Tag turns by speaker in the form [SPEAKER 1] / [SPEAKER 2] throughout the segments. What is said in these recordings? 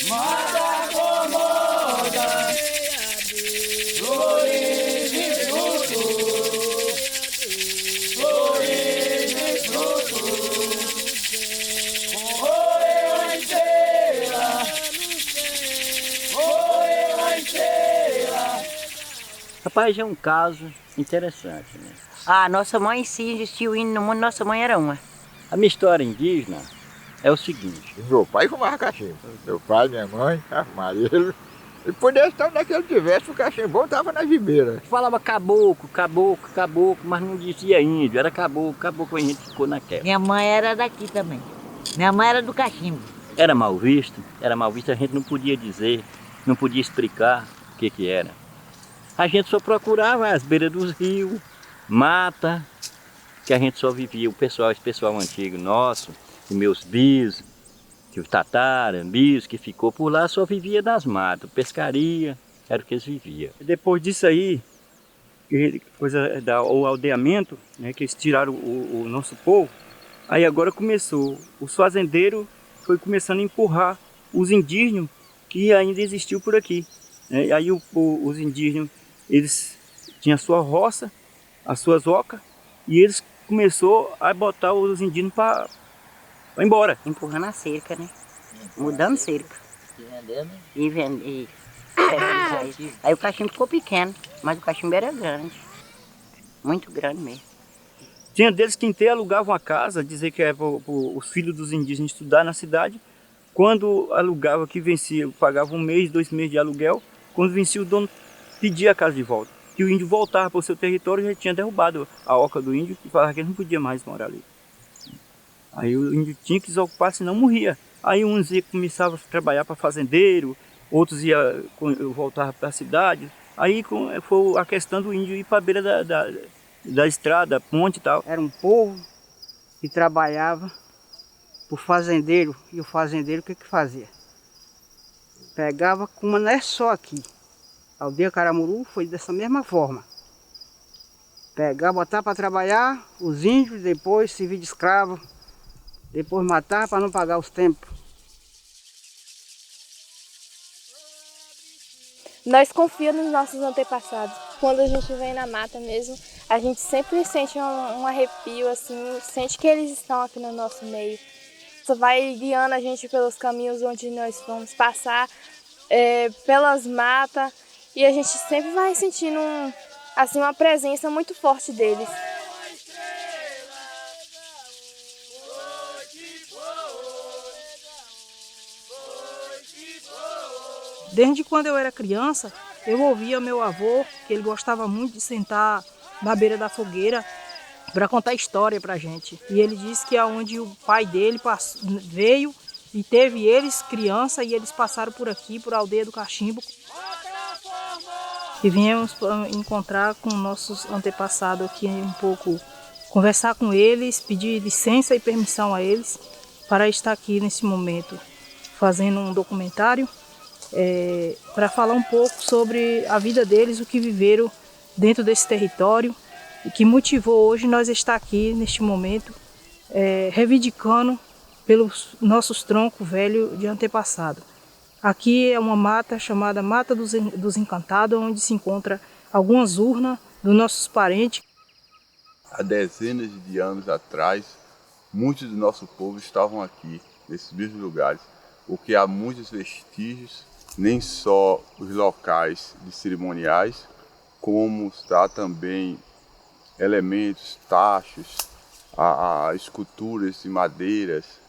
[SPEAKER 1] Mata acomoda, flores e frutos, flores e frutos. Oi, a estrela, oi, a estrela.
[SPEAKER 2] Rapaz, é um caso interessante, né?
[SPEAKER 3] Ah, nossa mãe, se existiu hino no mundo, nossa mãe era uma.
[SPEAKER 2] A minha história indígena é o seguinte.
[SPEAKER 4] Meu pai fumava cachimbo. Meu pai, minha mãe, a Maria. E podia estar onde é que ele tivesse, o cachimbão estava na gibeira.
[SPEAKER 2] Falava caboclo, caboclo, caboclo, mas não dizia índio, era caboclo, caboclo, a gente ficou naquela.
[SPEAKER 3] Minha mãe era daqui também. Minha mãe era do cachimbo.
[SPEAKER 2] Era mal visto, a gente não podia dizer, não podia explicar o que era. A gente só procurava as beiras dos rios, mata, que a gente só vivia, esse pessoal antigo nosso, e meus bis, que o tatara, bis que ficou por lá, só vivia das matas, pescaria, era o que eles viviam.
[SPEAKER 5] Depois disso aí, o aldeamento, né, que eles tiraram o nosso povo, aí agora começou, os fazendeiros foi começando a empurrar os indígenas que ainda existiu por aqui. Né? Aí os indígenas, eles tinham a sua roça, as suas ocas, e eles começou a botar os indígenas para embora.
[SPEAKER 3] Empurrando a cerca, né? Mudando cerca.
[SPEAKER 2] E vendendo?
[SPEAKER 3] E vende. Aí o cachimbo ficou pequeno, mas o cachimbo era grande. Muito grande mesmo.
[SPEAKER 5] Tinha deles que inteiro alugavam a casa, dizer que é para os filhos dos indígenas estudar na cidade. Quando alugava, que vencia, pagava 1 mês, 2 meses de aluguel. Quando vencia, o dono pedia a casa de volta. Que o índio voltava para o seu território, já tinha derrubado a oca do índio e falava que ele não podia mais morar ali. Aí o índio tinha que desocupar, senão morria. Aí uns começavam a trabalhar para fazendeiro, outros voltavam para a cidade. Aí foi a questão do índio ir para a beira da estrada, ponte e tal.
[SPEAKER 6] Era um povo que trabalhava para o fazendeiro. E o fazendeiro o que fazia? Pegava, como não é só aqui. A aldeia Caramuru foi dessa mesma forma. Pegar, botar para trabalhar, os índios, depois servir de escravo, depois matar para não pagar os tempos.
[SPEAKER 7] Nós confiamos nos nossos antepassados. Quando a gente vem na mata mesmo, a gente sempre sente um arrepio, assim, sente que eles estão aqui no nosso meio. Isso vai guiando a gente pelos caminhos onde nós vamos passar, pelas matas, e a gente sempre vai sentindo assim, uma presença muito forte deles.
[SPEAKER 6] Desde quando eu era criança, eu ouvia meu avô, que ele gostava muito de sentar na beira da fogueira para contar história para a gente. E ele disse que aonde o pai dele veio e teve eles criança e eles passaram por aqui, por a aldeia do Cachimbo. E viemos encontrar com nossos antepassados aqui um pouco, conversar com eles, pedir licença e permissão a eles para estar aqui nesse momento, fazendo um documentário para falar um pouco sobre a vida deles, o que viveram dentro desse território e que motivou hoje nós estar aqui neste momento, reivindicando pelos nossos troncos velhos de antepassado. Aqui é uma mata chamada Mata dos Encantados, onde se encontra algumas urnas dos nossos parentes.
[SPEAKER 8] Há dezenas de anos atrás, muitos do nosso povo estavam aqui, nesses mesmos lugares, porque há muitos vestígios, nem só os locais de cerimoniais, como está também elementos, tachos, esculturas de madeiras,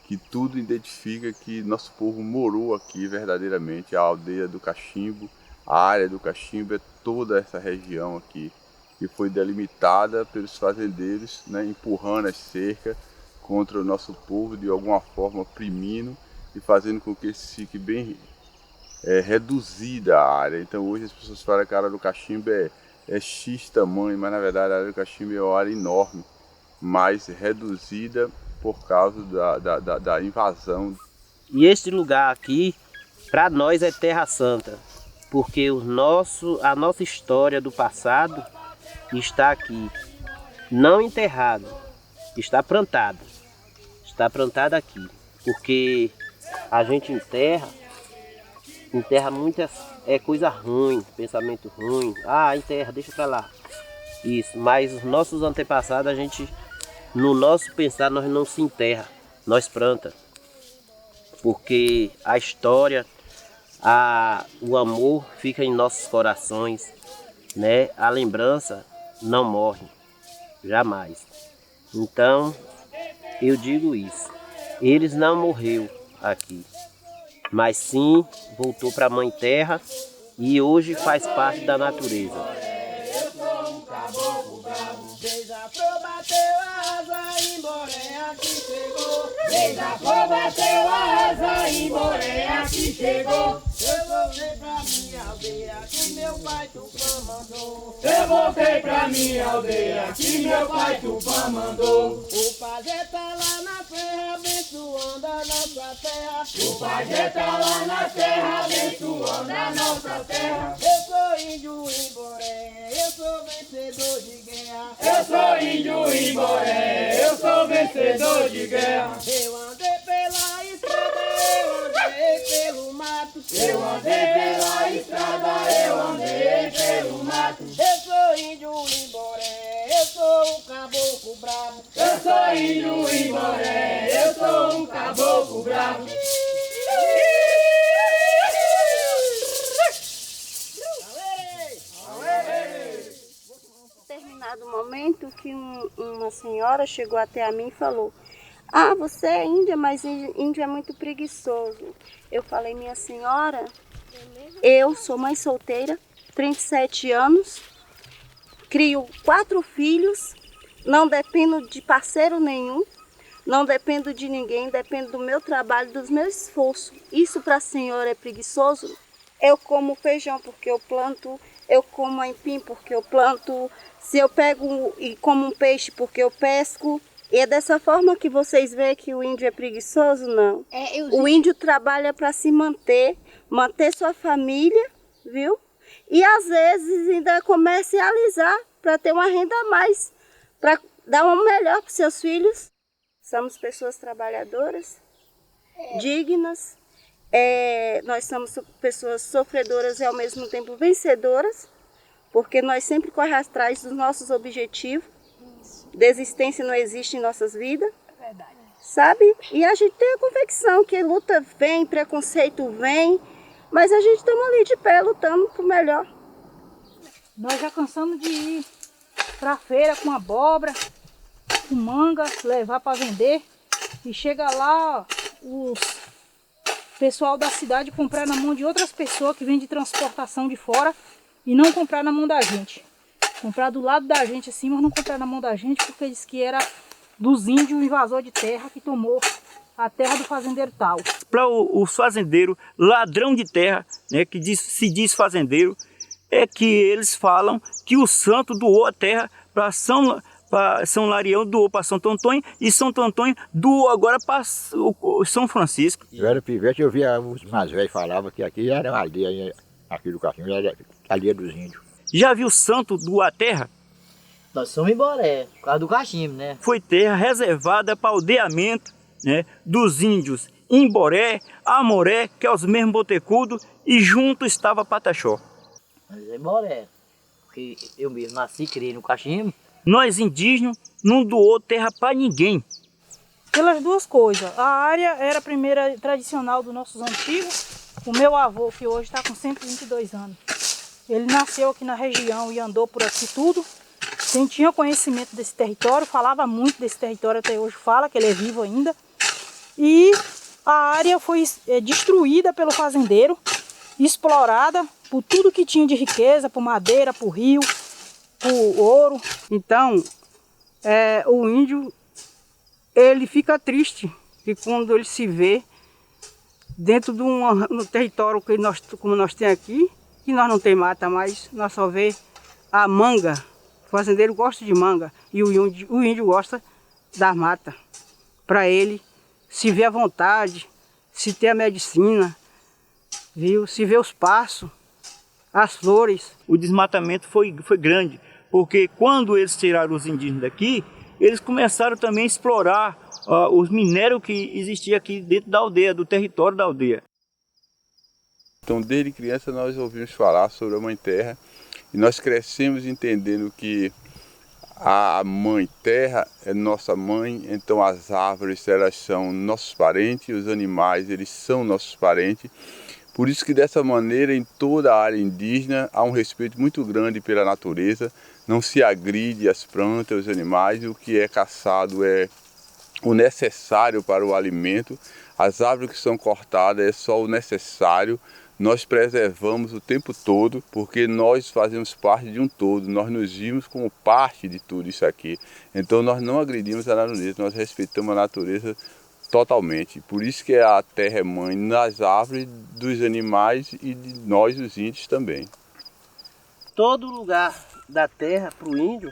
[SPEAKER 8] que tudo identifica que nosso povo morou aqui verdadeiramente. A aldeia do Cachimbo, a área do Cachimbo é toda essa região aqui, que foi delimitada pelos fazendeiros, né, empurrando as cercas contra o nosso povo, de alguma forma oprimindo e fazendo com que fique bem reduzida a área. Então hoje as pessoas falam que a área do Cachimbo é X tamanho, mas na verdade a área do Cachimbo é uma área enorme, mas reduzida por causa da invasão.
[SPEAKER 9] E este lugar aqui, para nós, é Terra Santa, porque a nossa história do passado está aqui, não enterrado, está plantada aqui, porque a gente enterra enterra muitas coisa ruim, pensamento ruim. Ah, enterra, deixa pra lá. Isso, mas os nossos antepassados, a gente, no nosso pensar, nós não se enterra, nós planta. Porque a história, o amor fica em nossos corações, né? A lembrança não morre, jamais. Então, eu digo isso. Eles não morreu aqui, mas sim voltou para a Mãe Terra e hoje faz parte da natureza.
[SPEAKER 1] Beija-flor bateu asa e Moreia que chegou. Eu voltei pra minha aldeia que meu pai Tupã mandou. Eu voltei pra minha aldeia que meu pai Tupã mandou. O pajé tá lá na terra abençoando a nossa terra. O pajé tá lá na terra abençoando a nossa terra. Eu sou índio Imboré, eu sou vencedor de guerra. Eu sou índio Imboré, eu sou vencedor de guerra. Eu andei pela estrada, eu andei pelo mato. Eu andei pela estrada, eu andei pelo mato. Eu sou índio Imboré, eu sou um caboclo bravo. Eu sou índio Imboré, eu sou um caboclo bravo.
[SPEAKER 10] Determinado momento que uma senhora chegou até a mim e falou: ah, você é índia, mas índio é muito preguiçoso. Eu falei: minha senhora, eu sou mãe solteira, 37 anos, crio 4 filhos, não dependo de parceiro nenhum, não dependo de ninguém, dependo do meu trabalho, dos meus esforços. Isso para a senhora é preguiçoso? Eu como feijão porque eu planto, eu como aipim porque eu planto, se eu pego e como um peixe porque eu pesco. E é dessa forma que vocês veem que o índio é preguiçoso? Não. O índio trabalha para se manter sua família, viu? E às vezes ainda comercializar para ter uma renda a mais, para dar um melhor para seus filhos. Somos pessoas trabalhadoras, dignas, nós somos pessoas sofredoras e ao mesmo tempo vencedoras, porque nós sempre corremos atrás dos nossos objetivos. Desistência não existe em nossas vidas, sabe? E a gente tem a convicção que luta vem, preconceito vem, mas a gente estamos ali de pé lutando por melhor.
[SPEAKER 6] Nós já cansamos de ir para a feira com abóbora, com manga, levar para vender e chega lá os pessoal da cidade comprar na mão de outras pessoas que vêm de transportação de fora e não comprar na mão da gente. Comprar do lado da gente assim, mas não comprar na mão da gente, porque diz que era dos índios, um invasor de terra que tomou a terra do fazendeiro tal.
[SPEAKER 5] Para os fazendeiros, ladrão de terra, né, que se diz fazendeiro, é que eles falam que o santo doou a terra para São Larião, doou para Santo Antônio, e Santo Antônio doou agora para São Francisco.
[SPEAKER 4] Eu era pivete, eu via os mais velhos falavam que aqui era uma aldeia, aqui do Cachimbo, era a aldeia dos índios.
[SPEAKER 5] Já viu santo doar a terra?
[SPEAKER 1] Nós somos Imboré, por causa do cachimbo, né?
[SPEAKER 5] Foi terra reservada para aldeamento, né, dos índios Imboré, Amoré, que é os mesmos botecudos, e junto estava Pataxó.
[SPEAKER 1] Nós é Imboré, porque eu mesmo nasci e criei no cachimbo.
[SPEAKER 5] Nós indígenas não doou terra para ninguém.
[SPEAKER 6] Pelas duas coisas. A área era a primeira tradicional dos nossos antigos. O meu avô, que hoje está com 122 anos, ele nasceu aqui na região e andou por aqui tudo. Quem tinha conhecimento desse território, falava muito desse território, até hoje fala que ele é vivo ainda. E a área foi destruída pelo fazendeiro, explorada por tudo que tinha de riqueza, por madeira, por rio, por ouro.
[SPEAKER 11] Então, o índio, ele fica triste que quando ele se vê dentro de um território que como nós temos aqui, que nós não tem mata mais, nós só vê a manga. O fazendeiro gosta de manga e o índio gosta da mata. Para ele se ver à vontade, se ter a medicina, viu? Se ver os passos, as flores.
[SPEAKER 5] O desmatamento foi grande, porque quando eles tiraram os indígenas daqui, eles começaram também a explorar os minérios que existiam aqui dentro da aldeia, do território da aldeia.
[SPEAKER 8] Então, desde criança, nós ouvimos falar sobre a Mãe Terra e nós crescemos entendendo que a Mãe Terra é nossa mãe, então as árvores elas são nossos parentes, os animais eles são nossos parentes. Por isso que dessa maneira em toda a área indígena há um respeito muito grande pela natureza, não se agride as plantas, os animais, o que é caçado é o necessário para o alimento, as árvores que são cortadas é só o necessário. Nós preservamos o tempo todo, porque nós fazemos parte de um todo, nós nos vimos como parte de tudo isso aqui. Então nós não agredimos a natureza, nós respeitamos a natureza totalmente. Por isso que a terra é mãe nas árvores, dos animais e de nós, os índios, também.
[SPEAKER 9] Todo lugar da terra para o índio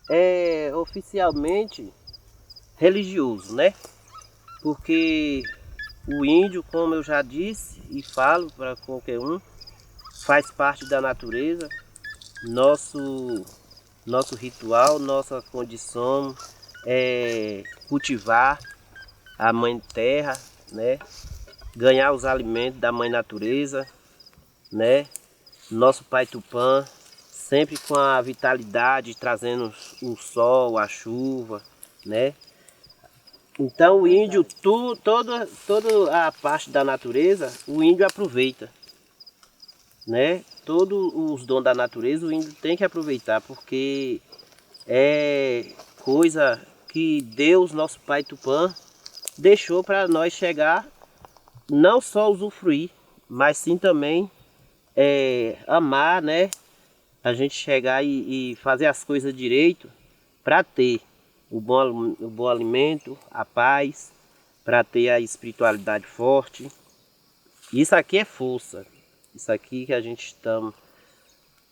[SPEAKER 9] é oficialmente religioso, né? Porque o índio, como eu já disse e falo para qualquer um, faz parte da natureza. Nosso ritual, nossa condição é cultivar a Mãe Terra, né? Ganhar os alimentos da Mãe Natureza, né? Nosso Pai Tupã, sempre com a vitalidade, trazendo o sol, a chuva, né? Então o índio, toda a parte da natureza, o índio aproveita, né? Todos os dons da natureza o índio tem que aproveitar, porque é coisa que Deus, nosso Pai Tupã, deixou para nós chegar, não só usufruir, mas sim também amar, né? A gente chegar e fazer as coisas direito para ter o bom alimento, a paz, para ter a espiritualidade forte. Isso aqui é força. Isso aqui que a gente está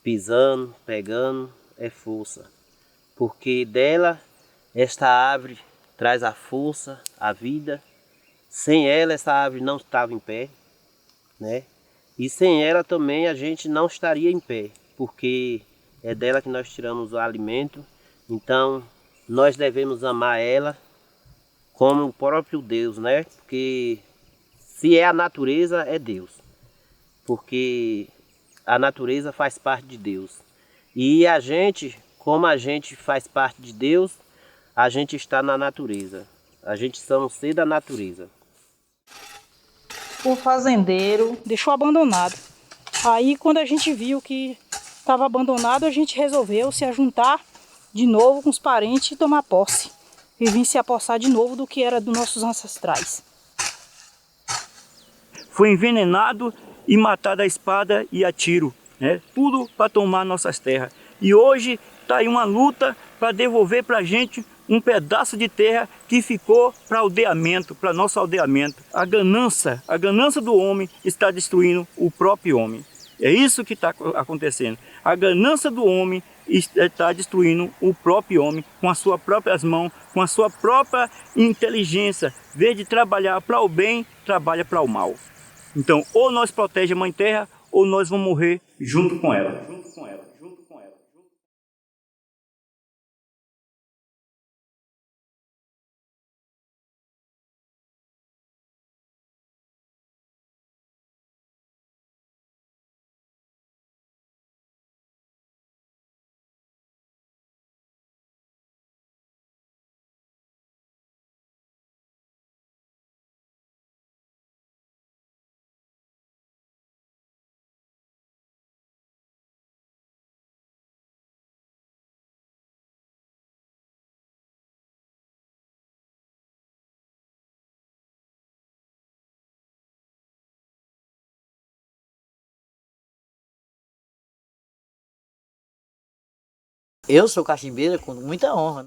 [SPEAKER 9] pisando, pegando, é força. Porque dela, esta árvore traz a força, a vida. Sem ela, essa árvore não estava em pé, né? E sem ela também a gente não estaria em pé, porque é dela que nós tiramos o alimento. Então, nós devemos amar ela como o próprio Deus, né? Porque se é a natureza, é Deus. Porque a natureza faz parte de Deus. E a gente, como a gente faz parte de Deus, a gente está na natureza. A gente somos ser da natureza.
[SPEAKER 6] O fazendeiro deixou abandonado. Aí, quando a gente viu que estava abandonado, a gente resolveu se ajuntar de novo com os parentes e tomar posse. E vir se apossar de novo do que era dos nossos ancestrais.
[SPEAKER 5] Foi envenenado e matado a espada e a tiro, né? Tudo para tomar nossas terras. E hoje está aí uma luta para devolver para a gente um pedaço de terra que ficou para aldeamento, para nosso aldeamento. A ganância do homem está destruindo o próprio homem. É isso que está acontecendo. A ganância do homem está destruindo o próprio homem com as suas próprias mãos, com a sua própria inteligência. Em vez de trabalhar para o bem, trabalha para o mal. Então, ou nós protegemos a Mãe Terra, ou nós vamos morrer junto com ela.
[SPEAKER 12] Eu sou cachimbeira com muita honra.